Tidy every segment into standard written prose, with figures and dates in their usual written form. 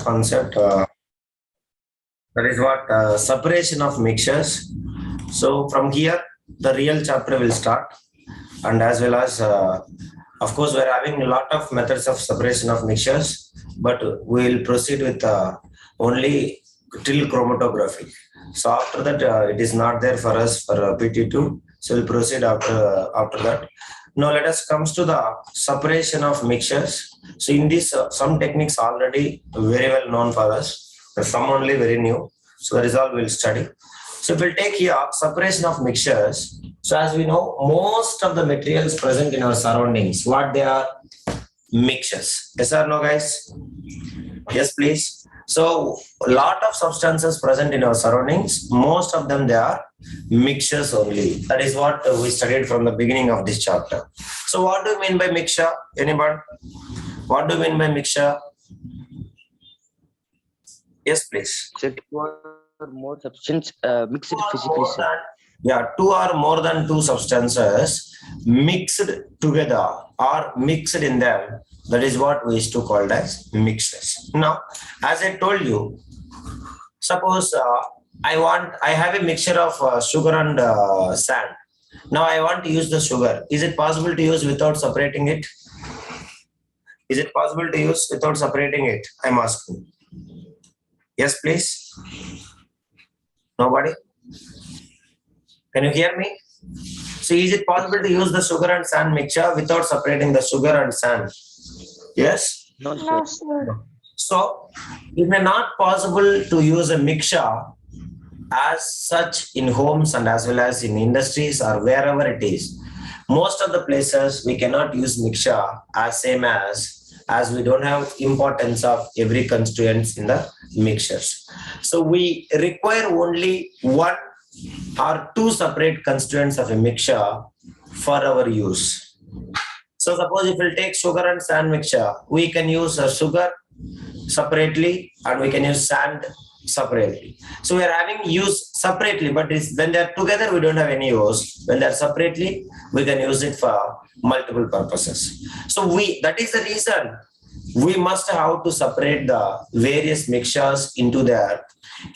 concept. That is what separation of mixtures. So from here, the real chapter will start, and as well as, of course, we're having a lot of methods of separation of mixtures, but we'll proceed with only till chromatography. So after that, it is not there for us for PT2. So we'll proceed after that. Now let us comes to the separation of mixtures. So in this, some techniques already very well known for us, but some only very new. So that is all we'll study. So we'll take here separation of mixtures. So as we know, most of the materials present in our surroundings, what they are? Mixtures. Yes or no, guys? Yes, please. So a lot of substances present in our surroundings, most of them they are mixtures only. That is what we studied from the beginning of this chapter. So what do you mean by mixture? Anybody? What do you mean by mixture? Yes, please. So two or more substance mixed physically, sir. Yeah, two or more than two substances mixed together or mixed in them. That is what we used to call as mixtures. Now, as I told you, suppose I have a mixture of sugar and sand. Now I want to use the sugar. Is it possible to use without separating it? Is it possible to use without separating it? I'm asking. Yes, please. Nobody? Can you hear me? So is it possible to use the sugar and sand mixture without separating the sugar and sand? Yes? No, sir. No, sir. So it may not possible to use a mixture as such in homes and as well as in industries or wherever it is. Most of the places we cannot use mixture as same as we don't have importance of every constituents in the mixtures. So we require only one or two separate constituents of a mixture for our use. So suppose if we take sugar and sand mixture, we can use sugar separately and we can use sand separately. So we are having use separately, but when they are together, we don't have any use. When they are separately, we can use it for multiple purposes. So that is the reason we must have to separate the various mixtures into their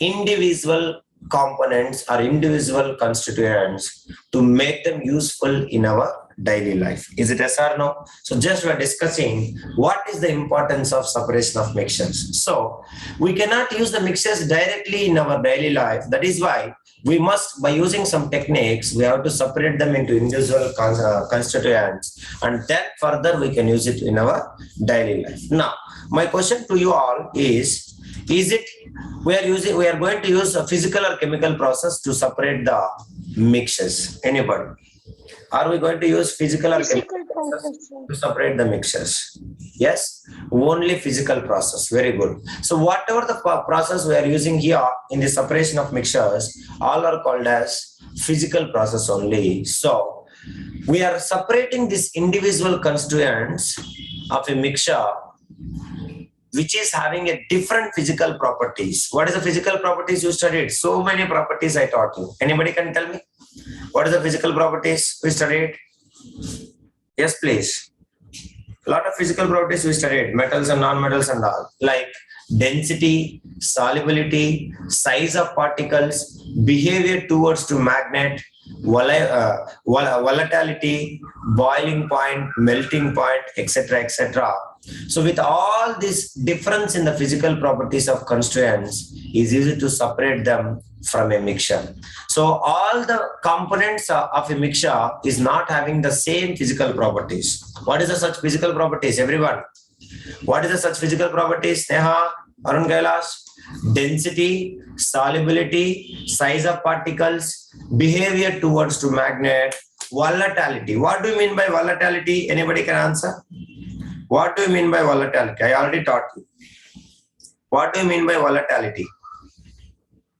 individual components or individual constituents to make them useful in our daily life. Is it yes or no? So just we are discussing what is the importance of separation of mixtures. So we cannot use the mixtures directly in our daily life. That is why we must, by using some techniques, we have to separate them into individual constituents, and then further we can use it in our daily life. Now, my question to you all is it we are going to use a physical or chemical process to separate the mixtures? Anybody? Are we going to use physical or chemical process to separate the mixtures? Yes, only physical process. Very good. So whatever the process we are using here in the separation of mixtures, all are called as physical process only. So we are separating these individual constituents of a mixture which is having a different physical properties. What is the physical properties you studied? So many properties I taught you. Anybody can tell me? What is the physical properties we studied? Yes, please. A lot of physical properties we studied, metals and non-metals and all, like density, solubility, size of particles, behavior towards to magnet, volatility, boiling point, melting point, etc., etc. So with all this difference in the physical properties of constituents is easy to separate them from a mixture. So all the components of a mixture is not having the same physical properties. What is the such physical properties, everyone? What is the such physical properties? Neha, Arun Kailash? Density, solubility, size of particles, behavior towards to magnet, volatility. What do you mean by volatility? Anybody can answer? What do you mean by volatility? I already taught you. What do you mean by volatility?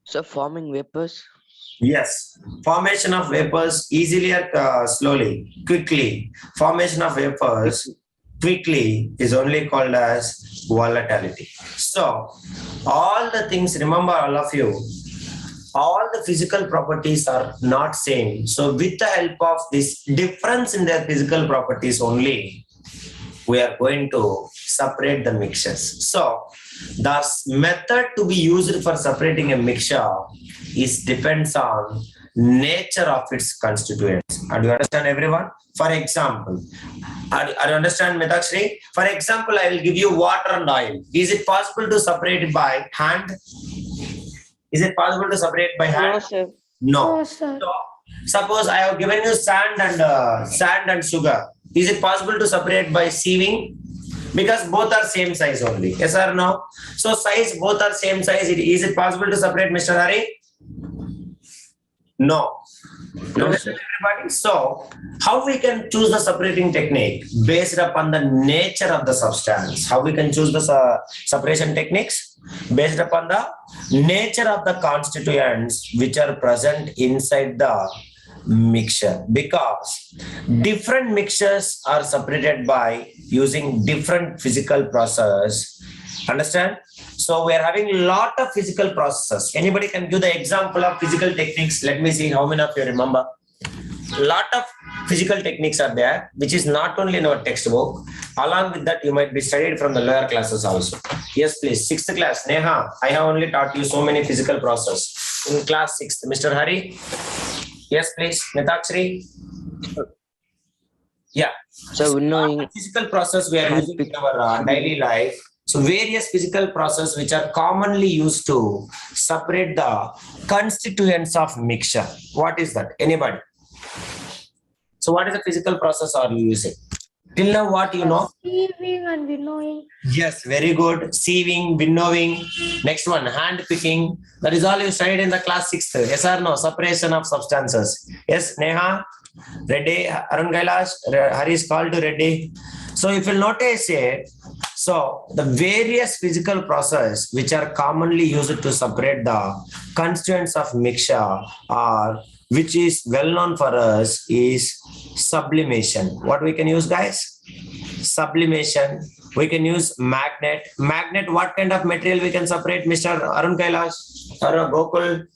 So forming vapors? Yes. Formation of vapors easily or slowly, quickly. Formation of vapors quickly is only called as volatility. So all the things, remember all of you, all the physical properties are not same. So with the help of this difference in their physical properties only, we are going to separate the mixtures. So the method to be used for separating a mixture is depends on nature of its constituents. Do you understand, everyone? For example, are you understand, Metakshri? For example, I will give you water and oil. Is it possible to separate it by hand? Is it possible to separate by hand? No, sir. No. No, sir. So, suppose I have given you sand and sugar. Is it possible to separate by sieving? Because both are same size only. Yes or no? So size, both are same size. Is it possible to separate, Mr. Hari? No. No, Understand, everybody? So how we can choose the separating technique based upon the nature of the substance? How we can choose the separation techniques? Based upon the nature of the constituents which are present inside the mixture, because different mixtures are separated by using different physical process. Understand? So we are having a lot of physical processes. Anybody can give the example of physical techniques? Let me see how many of you remember. Lot of physical techniques are there, which is not only in our textbook. Along with that, you might be studied from the lower classes also. Yes, please. 6th class, Neha, I have only taught you so many physical process. In class 6th, Mr. Hari. Yes, please. Metakshri. Yeah. So knowing Physical process we are using in our daily life. So various physical process which are commonly used to separate the constituents of mixture. What is that? Anybody? So what is the physical process are you using? Till now, what you know? Sieving and winnowing. Yes, very good. Sieving, winnowing. Next one, hand picking. That is all you studied in the class 6th. Yes or no? Separation of substances. Yes, Neha, ready? Arun Kailash, Hari is called to ready. So if you notice it, so the various physical process which are commonly used to separate the constituents of mixture are, which is well known for us, is sublimation. What we can use, guys? Sublimation. We can use magnet. Magnet, what kind of material we can separate, Mr. Arun Kailash or Gokul?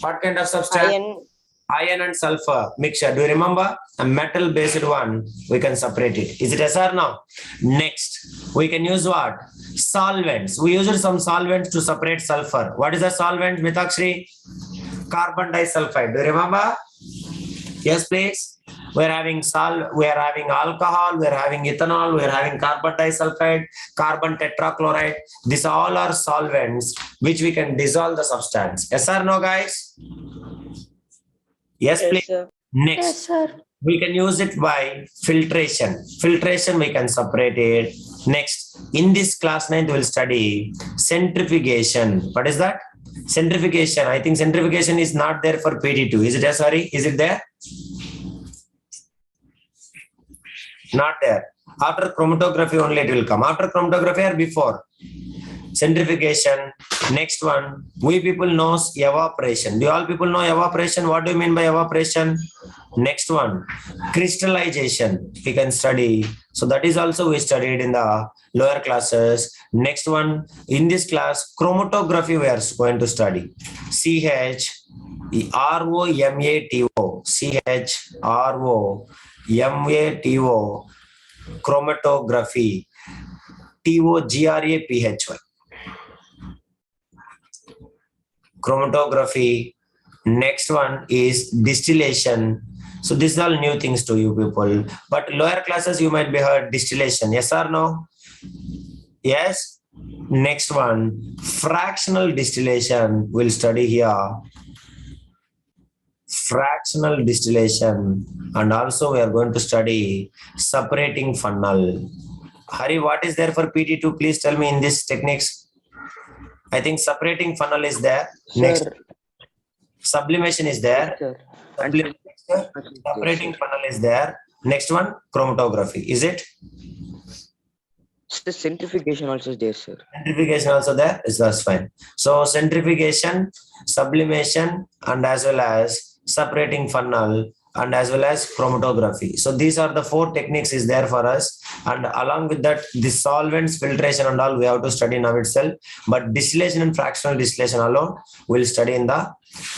What kind of substance? Iron. Iron and sulfur mixture. Do you remember? A metal based one, we can separate it. Is it yes or no? Next, we can use what? Solvents. We used some solvents to separate sulfur. What is the solvent, Metakshri? Carbon disulfide. Do you remember? Yes, please. We are having alcohol, we are having ethanol, we are having carbon disulfide, carbon tetrachloride. These all are solvents which we can dissolve the substance. Yes or no, guys? Yes, please. Sir. Next, Yes, sir. we can use it by filtration. Filtration, we can separate it. Next, in this class 9th, we'll study centrifugation. What is that? Centrifugation. I think centrifugation is not there for PT2. Is it there? Sorry, is it there? Not there. After chromatography only it will come. After chromatography or before? Centrifugation. Next one, we people knows evaporation. Do all people know evaporation? What do you mean by evaporation? Next one, crystallization. We can study. So that is also we studied in the lower classes. Next one, in this class, chromatography we are going to study. CHROMATO. CHROMATO. Chromatography. TOGRAPHY. Chromatography. Next one is distillation. So these are all new things to you people. But lower classes you might be heard distillation. Yes or no? Yes. Next one, fractional distillation. We'll study here. Fractional distillation. And also we are going to study separating funnel. Hari, what is there for PT2? Please tell me in this techniques. I think separating funnel is there. Sir. Next, sublimation is there. Sir. Separating funnel is there. Next one, chromatography. Is it? So centrifugation also is there, sir. Centrifugation also there. That's fine. So centrifugation, sublimation, and as well as separating funnel, and as well as chromatography. So these are the 4 techniques is there for us. And along with that, the solvents, filtration and all we have to study now itself. But distillation and fractional distillation alone we'll study in the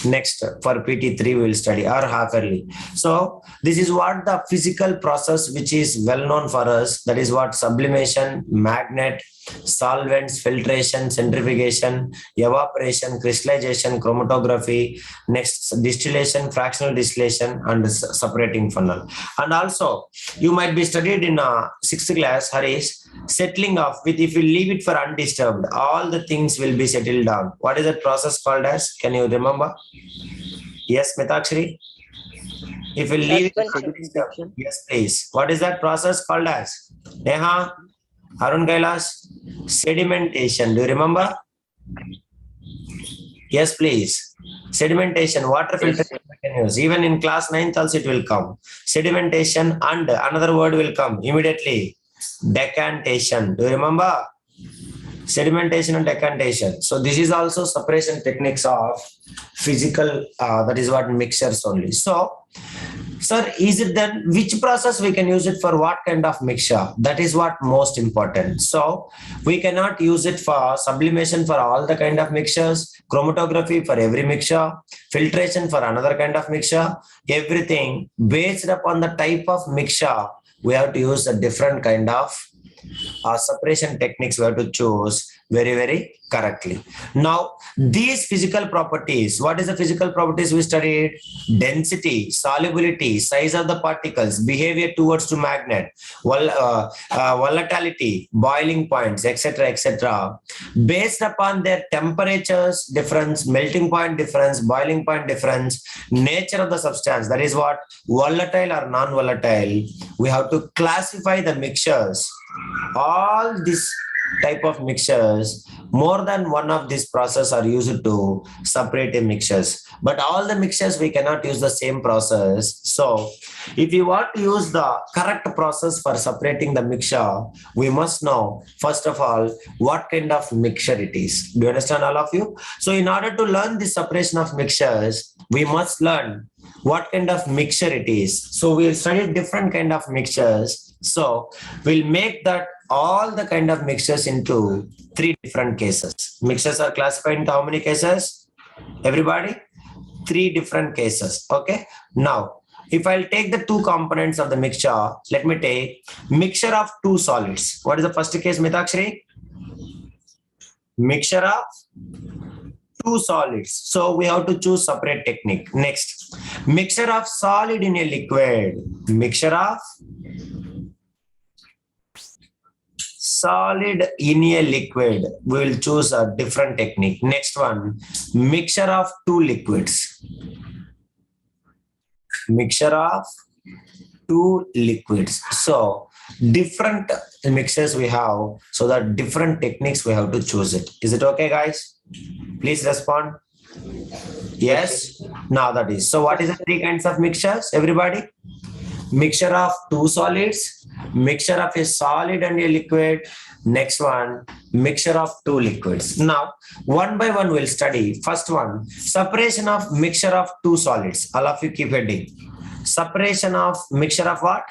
Next, for PT3 we will study, or half early. So this is what the physical process which is well known for us. That is what sublimation, magnet, solvents, filtration, centrifugation, evaporation, crystallization, chromatography, next distillation, fractional distillation, and separating funnel. And also you might be studied in sixth class, Harish, settling off with, if you leave it for undisturbed, all the things will be settled down. What is that process called as? Can you remember? Yes, Mitakshri? If you leave it for undisturbed, Sedimentation. yes, please. What is that process called as? Neha, Arun Kailash? Sedimentation. Do you remember? Yes, please. Sedimentation, water Yes, filtration we can use. Even in class 9th also it will come. Sedimentation, and another word will come immediately. Decantation. Do you remember? Sedimentation and decantation. So this is also separation techniques of physical, that is what mixtures only. So, sir, is it then which process we can use it for what kind of mixture? That is what most important. So we cannot use it for sublimation for all the kind of mixtures, chromatography for every mixture, filtration for another kind of mixture, everything based upon the type of mixture. We have to use a different kind of separation techniques we have to choose very correctly. Now these physical properties, what is the physical properties we studied? Density, solubility, size of the particles, behavior towards to magnet, volatility, boiling points, etc. Based upon their temperatures difference, melting point difference, boiling point difference, nature of the substance, that is what volatile or non-volatile, we have to classify the mixtures. All these type of mixtures, more than one of these process are used to separate the mixtures, but all the mixtures we cannot use the same process. So if you want to use the correct process for separating the mixture, we must know first of all what kind of mixture it is. Do you understand, all of you? So in order to learn the separation of mixtures, we must learn what kind of mixture it is. So we'll study different kind of mixtures. So we'll make that all the kind of mixtures into 3 different cases. Mixtures are classified into how many cases? Everybody? 3 different cases. Okay. Now, if I'll take the 2 components of the mixture, let me take mixture of 2 solids. What is the first case, Mitakshri? Mixture of 2 solids. So we have to choose separate technique. Next, mixture of solid in a liquid. Mixture of solid in a liquid. We will choose a different technique. Next one, mixture of 2 liquids. Mixture of 2 liquids. So different mixtures we have, so that different techniques we have to choose it. Is it okay, guys? Please respond. Yes. Now that is. So what is the 3 kinds of mixtures, everybody? Mixture of 2 solids, mixture of a solid and a liquid. Next one, mixture of 2 liquids. Now, one by one we'll study. First one, separation of mixture of 2 solids. All of you keep heading. Separation of mixture of what?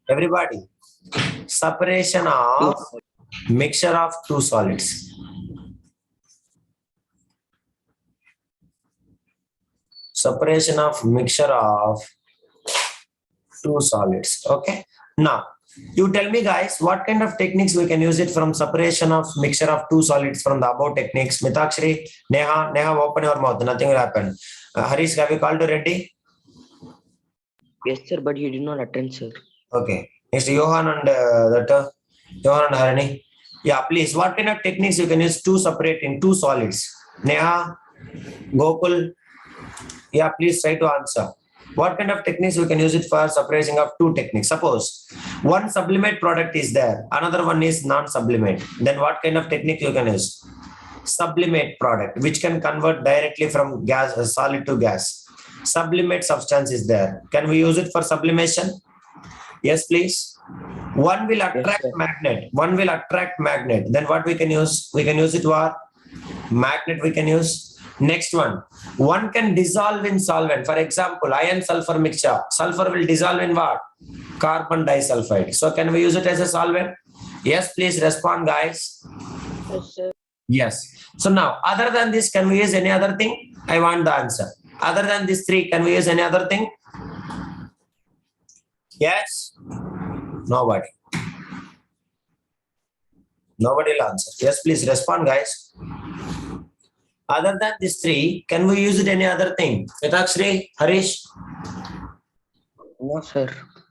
Everybody. Separation of mixture of 2 solids. Separation of mixture of 2 solids. Okay. Now, you tell me, guys, what kind of techniques we can use it from separation of mixture of 2 solids from the above techniques? Mitakshri, Neha, open your mouth. Nothing will happen. Harish, have you called already? Yes, sir, but he did not attend, sir. Okay. Next, Johan and Johan and Harani. Yeah, please. What kind of techniques you can use to separate in 2 solids? Neha, Gokul. Yeah, please try to answer. What kind of techniques we can use it for separating of 2 techniques? Suppose one sublimate product is there, another one is non-sublimate. Then what kind of technique you can use? Sublimate product, which can convert directly from gas, solid to gas. Sublimate substance is there. Can we use it for sublimation? Yes, please. One will attract magnet. One will attract magnet. Then what we can use? We can use it for magnet. We can use. Next one can dissolve in solvent. For example, iron sulfur mixture. Sulfur will dissolve in what? Carbon disulfide. So can we use it as a solvent? Yes, please respond, guys. Yes, sir. Yes. So now, other than this, can we use any other thing? I want the answer. Other than these three, can we use any other thing? Yes? Nobody. Nobody will answer. Yes, please respond, guys. Other than these three, can we use it any other thing? Mitakshri, Harish? No, sir.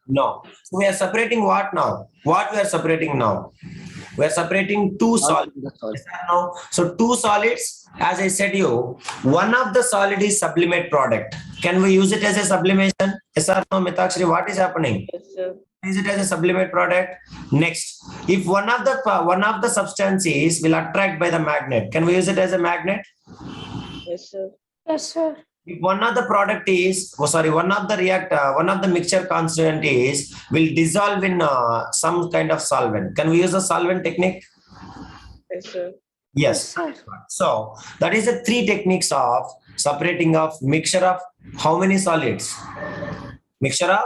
No. So we are separating what now? What we are separating now? We are separating two solids. That's all. Yes or no? So two solids, as I said you, one of the solid is sublimate product. Can we use it as a sublimation? Yes or no, Mitakshri, what is happening? Yes, sir. Use it as a sublimate product. Next, if one of the substances will attract by the magnet, can we use it as a magnet? Yes, sir. Yes, sir. If one of the product is, one of the mixture constituent is will dissolve in some kind of solvent. Can we use the solvent technique? Yes, sir. Yes. Yes, sir. So that is the three techniques of separating of mixture of how many solids? Mixture of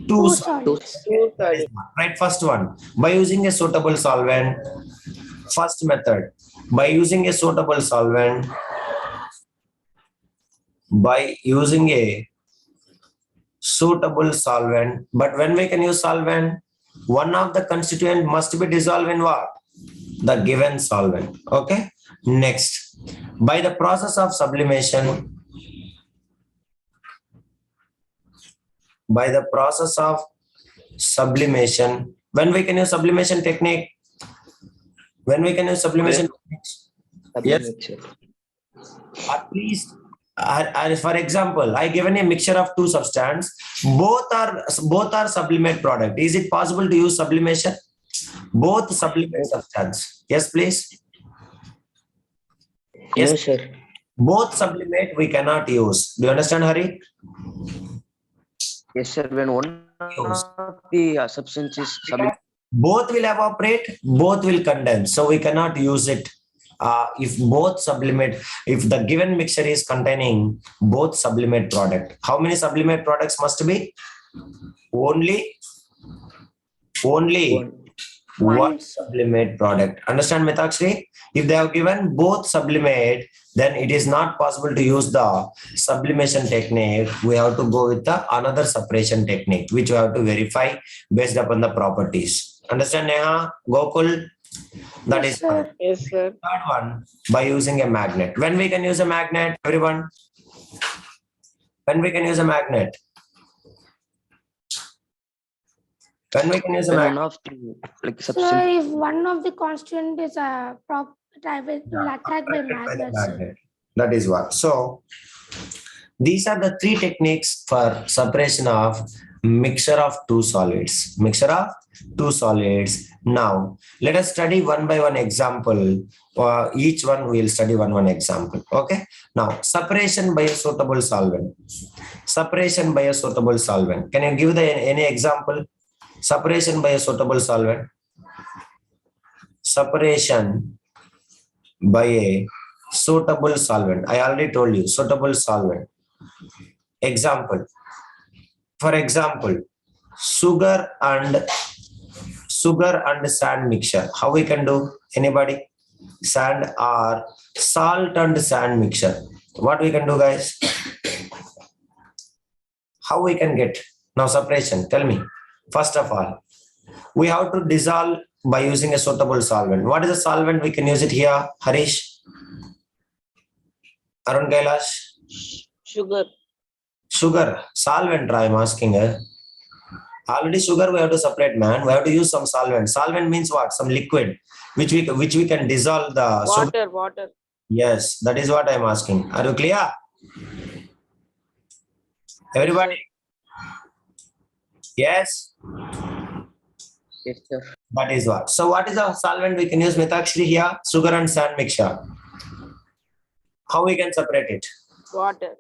two solids. solids. Two solids. Right, first one, by using a suitable solvent. First method, by using a suitable solvent. By using a suitable solvent. But when we can use solvent, one of the constituent must be dissolved in what? The given solvent. Okay. Next, by the process of sublimation. By the process of sublimation. When we can use sublimation technique? When we can use sublimation techniques? Yes. Sublimation. At least, for example, I given a mixture of two substances. Both are sublimate product. Is it possible to use sublimation? Both sublimate substance. Yes, please. Yes, No, sir. both sublimate we cannot use. Do you understand, Hari? Yes, sir. When one of the substance is sublimate, Both will evaporate, both will condense. So we cannot use it. If both sublimate, if the given mixture is containing both sublimate product. How many sublimate products must be? Only one sublimate product. Understand, Mitakshri? If they have given both sublimate, then it is not possible to use the sublimation technique. We have to go with the another separation technique, which we have to verify based upon the properties. Understand, Neha? Gokul? That Yes, is sir. one. yes, sir. Third one, by using a magnet. When we can use a magnet, everyone? When we can use a magnet? When we can use a When magnet? one of the like So substance, if one of the constituent is a prop, it will attract by Attracted by the magnets. magnet. That is what. So these are the three techniques for separation of mixture of two solids. Mixture of two solids. Now let us study one by one example. Each one we will study one example. Okay. Now separation by a suitable solvent. Separation by a suitable solvent. Can you give any example? Separation by a suitable solvent. Separation by a suitable solvent. I already told you suitable solvent. Example. For example, sugar and sand mixture. How we can do? Anybody? Sand or salt and sand mixture. What we can do, guys? How we can get now separation? Tell me. First of all, we have to dissolve by using a suitable solvent. What is the solvent? We can use it here. Harish, Arun Kailash. sugar. Sugar, solvent, I'm asking. Already sugar we have to separate, man. We have to use some solvent. Solvent means what? Some liquid which we can dissolve the sugar. Water. Yes, that is what I'm asking. Are you clear? Everybody? Yes, Yes, sir. that is what. So what is the solvent we can use? Mitakshri here, sugar and sand mixture. How we can separate it? Water.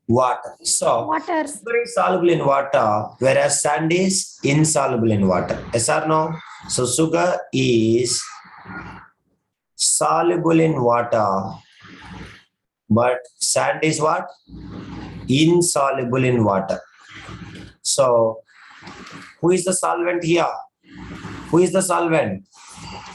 Water. So Water. sugar is soluble in water, whereas sand is insoluble in water. Yes or no? So sugar is soluble in water, but sand is what? Insoluble in water. So who is the solvent here? Who is the solvent?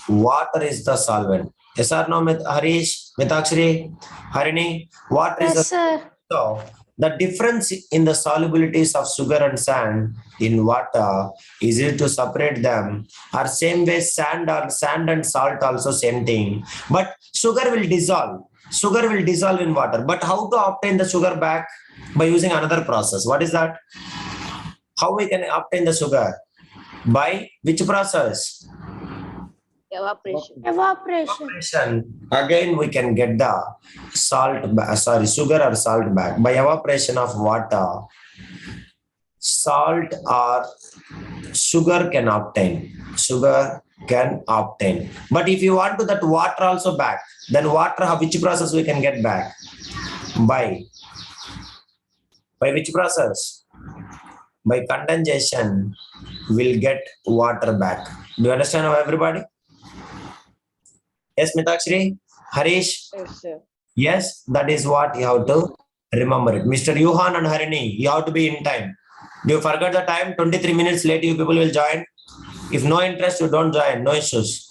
Water is the solvent. Yes or no, Harish, Mitakshri, Harini? What is Yes, sir. so the difference in the solubilities of sugar and sand in water, is it to separate them? Or same way sand and salt also same thing. But sugar will dissolve. Sugar will dissolve in water. But how to obtain the sugar back? By using another process. What is that? How we can obtain the sugar? By which process? Evaporation. Evaporation. Evaporation. Again, we can get the sugar or salt back by evaporation of water. Salt or sugar can obtain. Sugar can obtain. But if you want to that water also back, then water, which process we can get back? By which process? By condensation, we'll get water back. Do you understand now, everybody? Yes, Mitakshri? Harish? Yes, sir. Yes, that is what you have to remember it. Mr. Yuhan and Harini, you have to be in time. Do you forget the time? 23 minutes late, you people will join. If no interest, you don't join. No issues.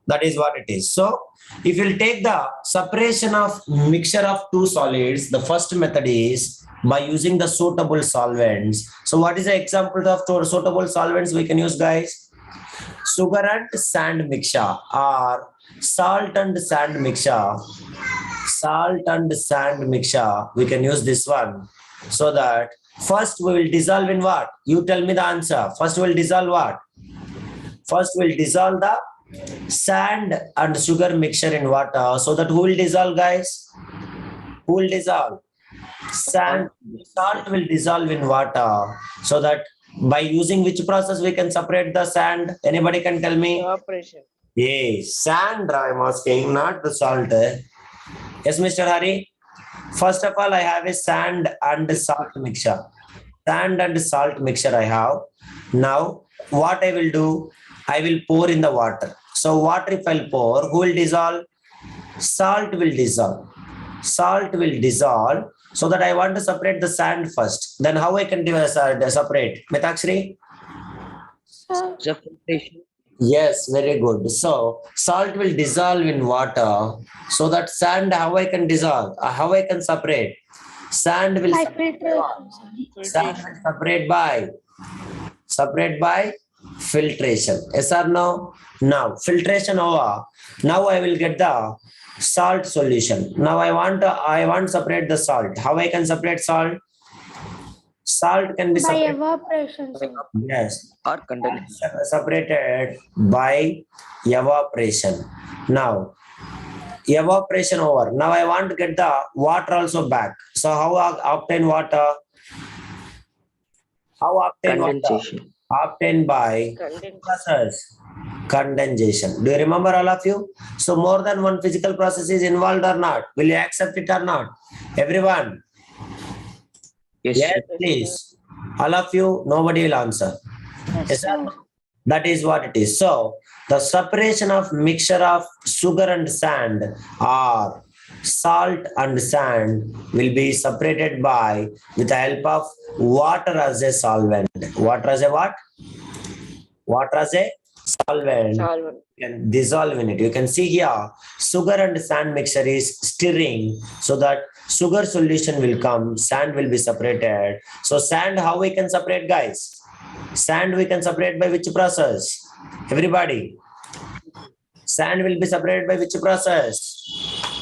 That is what it is. So, if you will take the separation of mixture of two solids, the first method is by using the suitable solvents. So, what is the example of suitable solvents we can use, guys? Sugar and sand mixture or salt and sand mixture. Salt and sand mixture, we can use this one. So that first we will dissolve in what? You tell me the answer. First we will dissolve what? First we will dissolve the sand and sugar mixture in water. So that who will dissolve, guys? Who will dissolve? Sand, salt will dissolve in water. So that by using which process we can separate the sand? Anybody can tell me? Evaporation. Yes, sand I am asking, not the salt. Yes, Mr. Hari. First of all, I have a sand and salt mixture. Sand and salt mixture I have. Now, what I will do? I will pour in the water. So, water if I'll pour, who will dissolve? Salt will dissolve. Salt will dissolve. So that I want to separate the sand first. Then how I can separate? Mitakshri? Sir. The filtration. Yes, very good. So salt will dissolve in water. So that sand, how I can dissolve? How I can separate? Sand will By separate, filtration. sand will separate by filtration. Yes or no? Now filtration over. Now I will get the salt solution. Now I want to separate the salt. How I can separate salt? Salt can be By separated. evaporation, sir. Yes, Or condensation. separated by evaporation. Now, evaporation over. Now I want to get the water also back. So how I obtain water? How obtain water? Condensation. Obtained by process. Condensation. Do you remember, all of you? So more than one physical process is involved or not? Will you accept it or not? Everyone? Yes, Yes, sir. please. All of you, nobody will answer. Yes, sir. Sir. That is what it is. So the separation of mixture of sugar and sand or salt and sand will be separated by with the help of water as a solvent. Water as a what? Water as a solvent. Solvent. You can dissolve in it. You can see here sugar and sand mixture is stirring so that sugar solution will come, sand will be separated. So sand, how we can separate, guys? Sand we can separate by which process? Everybody. Sand will be separated by which process?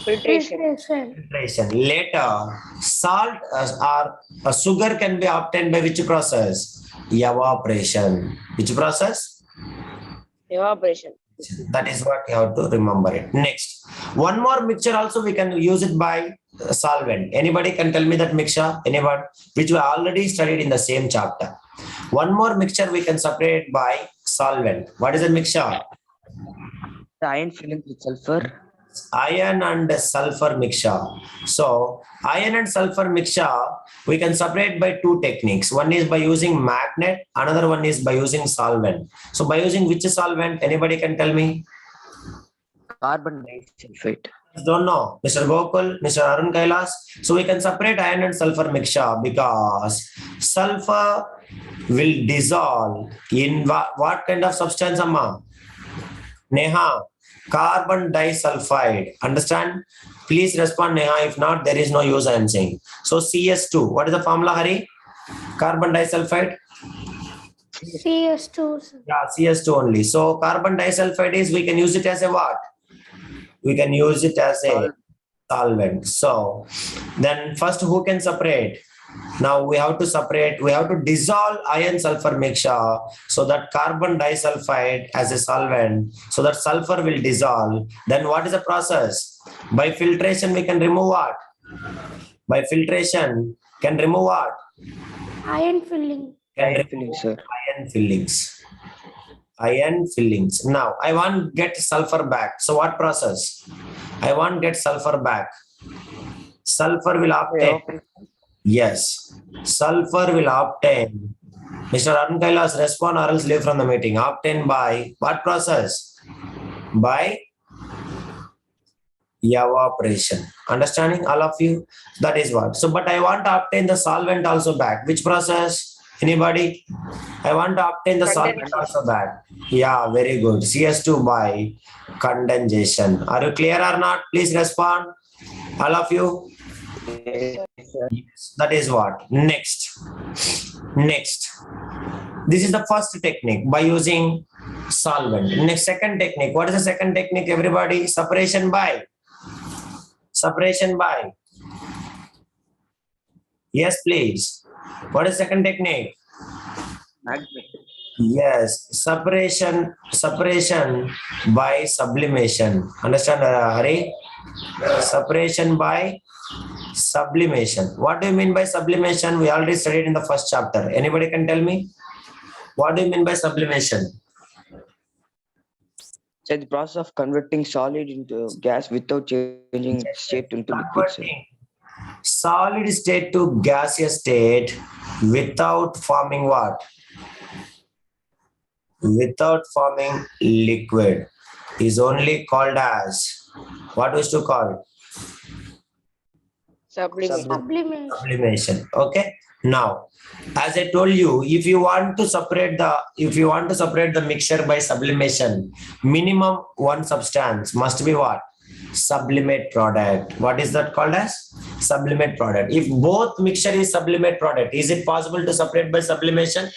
Filtration. Filtration. Later, salt or sugar can be obtained by which process? Evaporation. Which process? Evaporation. That is what you have to remember it. Next, one more mixture also we can use it by solvent. Anybody can tell me that mixture? Anyone? Which we already studied in the same chapter. One more mixture we can separate by solvent. What is a mixture? The iron filling with sulfur. Iron and sulfur mixture. So iron and sulfur mixture we can separate by two techniques. One is by using magnet, another one is by using solvent. So by using which solvent? Anybody can tell me? Carbon disulfide. Don't know. Mr. Gokul, Mr. Arun Kailas. So we can separate iron and sulfur mixture because sulfur will dissolve in what kind of substance, Amma? Neha. Carbon disulfide. Understand? Please respond, Neha. If not, there is no use I am saying. So CS2. What is the formula, Hari? Carbon disulfide? CS2, sir. Yeah, CS2 only. So carbon disulfide is, we can use it as a what? We can use it as a solvent. So then first who can separate? Now we have to separate, we have to dissolve iron sulfur mixture so that carbon disulfide as a solvent, so that sulfur will dissolve. Then what is the process? By filtration we can remove what? By filtration can remove what? Iron filling. Can Iron remove filling, sir. iron fillings. Iron fillings. Now I want get sulfur back. So what process? I want get sulfur back. Sulfur will obtain. Yes, sulfur will obtain. Mr. Arun Kailas, respond or else leave from the meeting. Obtain by what process? By evaporation. Understanding all of you? That is what. So, but I want to obtain the solvent also back. Which process? Anybody? I want to obtain the solvent also back. Yeah, very good. CS2 by condensation. Are you clear or not? Please respond. All of you. Yes, that is what. Next. This is the first technique by using solvent. Next, second technique. What is the second technique, everybody? Separation by. Separation by. Yes, please. What is second technique? Yes, separation by sublimation. Understand, Hari? Separation by sublimation. What do you mean by sublimation? We already studied in the first chapter. Anybody can tell me? What do you mean by sublimation? So the process of converting solid into gas without changing state into liquid, sir. Converting solid state to gaseous state without forming what? Without forming liquid is only called as, what we used to call? Sublimation. Sublimation. Okay. Now, as I told you, if you want to separate the mixture by sublimation, minimum one substance must be what? Sublimate product. What is that called as? Sublimate product. If both mixture is sublimate product, is it possible to separate by sublimation?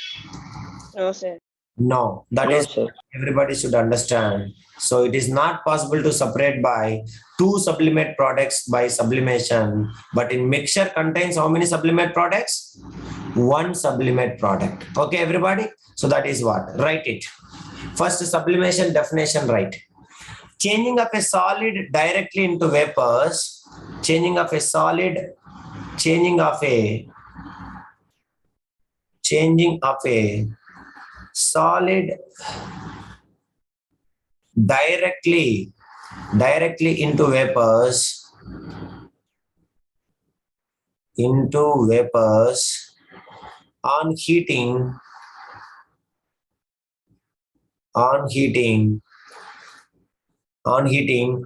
No, sir. No, that No, is sir. everybody should understand. So it is not possible to separate by two sublimate products by sublimation. But in mixture contains how many sublimate products? One sublimate product. Okay, everybody. So that is what. Write it. First sublimation definition. Write. Changing of a solid directly into vapors. Changing of a solid directly into vapors on heating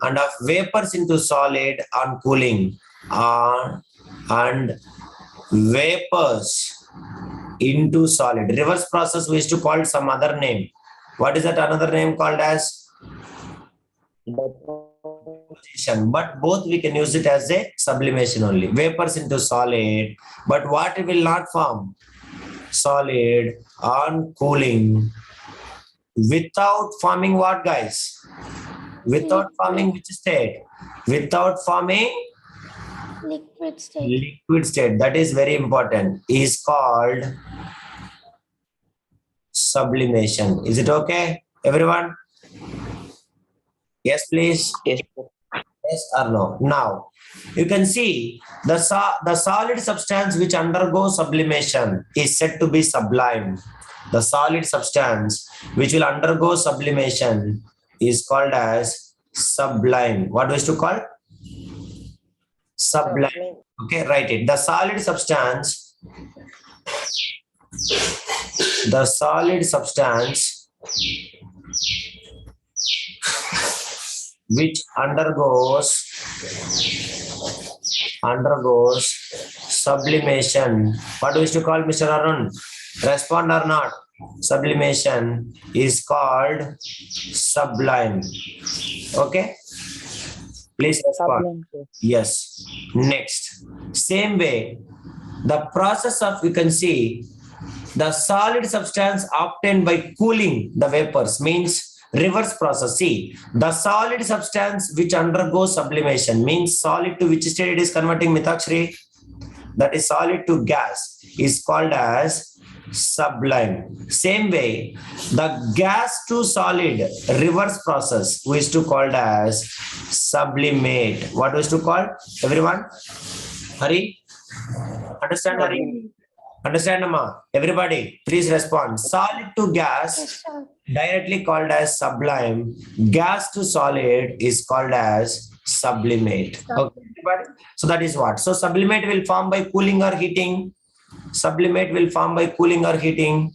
and of vapors into solid on cooling and vapors into solid. Reverse process we used to call some other name. What is that another name called as? But both we can use it as a sublimation only. Vapors into solid, but what it will not form? Solid on cooling without forming what, guys? Without forming which state? Without forming Liquid state. liquid state. That is very important. Is called sublimation. Is it okay, everyone? Yes, please. Yes. Yes or no? Now, you can see the solid substance which undergoes sublimation is said to be sublime. The solid substance which will undergo sublimation is called as sublime. What was to call? Sublime. Okay, write it. The solid substance which undergoes sublimation. What do we used to call, Mr. Arun? Respond or not? sublimation is called sublime. Okay, please respond. Sublime, sir. Yes. Next, same way, the process of, you can see, the solid substance obtained by cooling the vapors means reverse process. See, the solid substance which undergoes sublimation means solid to which state it is converting, Mitakshri? That is solid to gas is called as sublime. Same way, the gas to solid reverse process we is to called as sublimate. What was to call? Everyone? Hari? Understand, Hari? Sublimate. Understand, Amma? Everybody, please respond. Solid to gas Yes, sir. directly called as sublime. Gas to solid is called as sublimate. Okay, everybody? So that is what. So sublimate will form by cooling or heating. Sublimate will form by cooling or heating.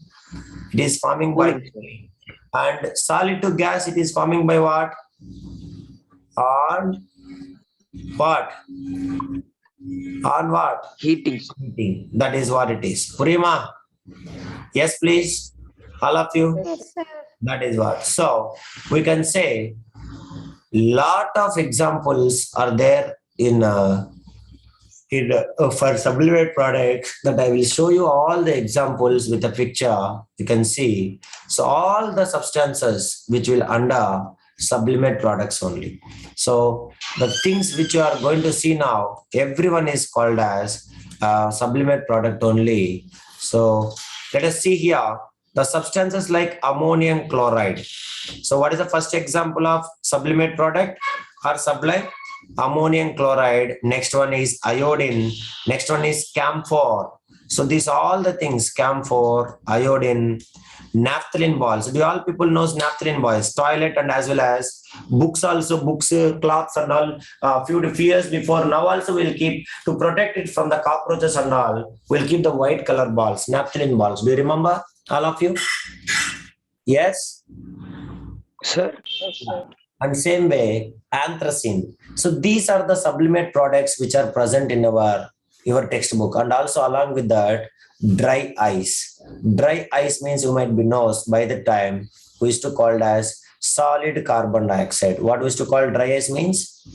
It is forming by Cooling, sir. and solid to gas. It is forming by what? On what? On what? Heating, sir. Heating. That is what it is. Purima. Yes, please. All of you. Yes, sir. That is what. So we can say lot of examples are there in for sublimate products that I will show you all the examples with a picture. You can see. So all the substances which will under sublimate products only. So the things which you are going to see now, everyone is called as sublimate product only. So let us see here the substances like ammonium chloride. So what is the first example of sublimate product or sublime? Ammonium chloride. Next one is iodine. Next one is camphor. So these all the things, camphor, iodine, naphthalene balls. Do all people knows naphthalene balls? Toilet and as well as books also, books, cloths and all. Few years before, now also we'll keep to protect it from the cockroaches and all. We'll keep the white color balls, naphthalene balls. Do you remember, all of you? Yes. Sir, And same way, anthracene. So these are the sublimate products which are present in your textbook. And also along with that, dry ice. Dry ice means you might be knows by the time we used to call it as solid carbon dioxide. What we used to call dry ice means?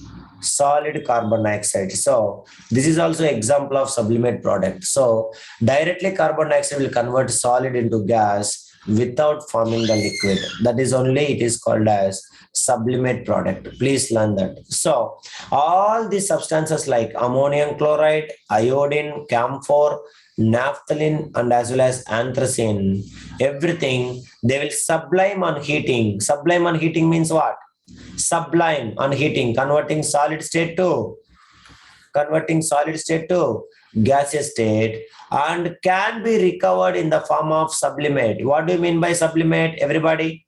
Solid carbon dioxide. So this is also example of sublimate product. So directly carbon dioxide will convert solid into gas without forming the liquid. That is only it is called as sublimate product. Please learn that. So all these substances like ammonium chloride, iodine, camphor, naphthalene and as well as anthracene, everything they will sublime on heating. Sublime on heating means what? Sublime on heating, converting solid state to gaseous state and can be recovered in the form of sublimate. What do you mean by sublimate, everybody?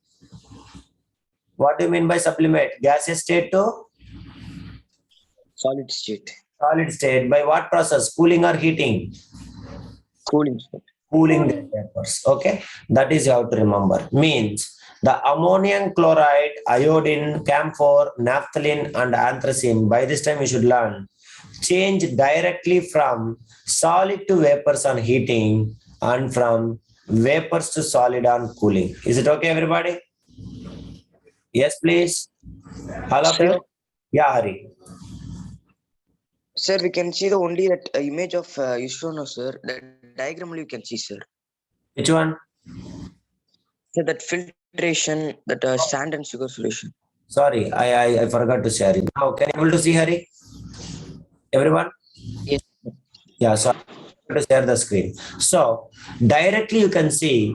What do you mean by sublimate? Gaseous state to solid state. solid state. By what process? Cooling or heating? Cooling, sir. Cooling the vapors. Okay, that is how to remember. Means the ammonium chloride, iodine, camphor, naphthalene, and anthracene. By this time, you should learn change directly from solid to vapors on heating and from vapors to solid on cooling. Is it okay, everybody? Yes, please. All of Sir? you? Yeah, Hari. Sir, we can see the only that image of you shown us, sir. That diagram only you can see, sir. Which one? So that filtration, that sand and sugar solution. Sorry, I forgot to share it. Now, can you able to see, Hari? Everyone? Yes. Yeah, so I'm going to share the screen. So directly you can see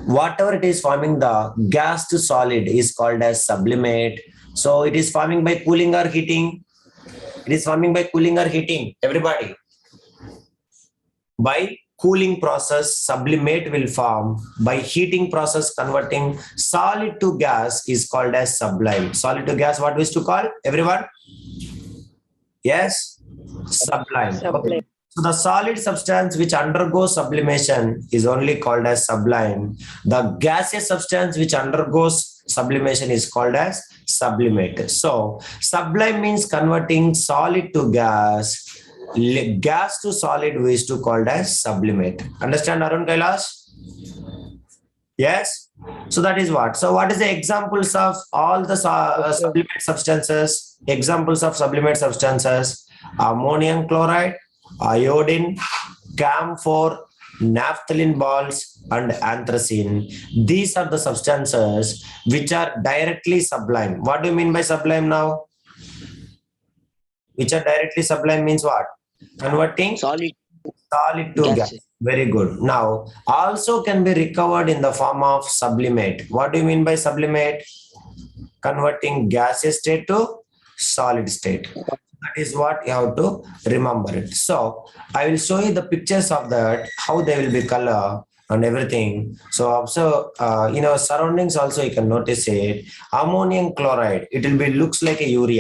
whatever it is forming the gas to solid is called as sublimate. So it is forming by cooling or heating. It is forming by cooling or heating. Everybody. By cooling process, sublimate will form. By heating process, converting solid to gas is called as sublime. Solid to gas, what we used to call? Everyone? Yes? Sublime. Okay. So the solid substance which undergoes sublimation is only called as sublime. The gaseous substance which undergoes sublimation is called as sublimate. So sublime means converting solid to gas. Gas to solid we used to called as sublimate. Understand, Arun Kailash? Yes. So that is what. So what is the examples of all the sublimate substances? Examples of sublimate substances: ammonium chloride, iodine, camphor, naphthalene balls, and anthracene. These are the substances which are directly sublime. What do you mean by sublime now? Which are directly sublime means what? Converting Solid solid to gas. gases. Very good. Now, also can be recovered in the form of sublimate. What do you mean by sublimate? Converting gaseous state to solid state. That is what you have to remember it. So, I will show you the pictures of that, how they will be color and everything. So, also, surroundings also you can notice it. Ammonium chloride, it will be looks like a urea.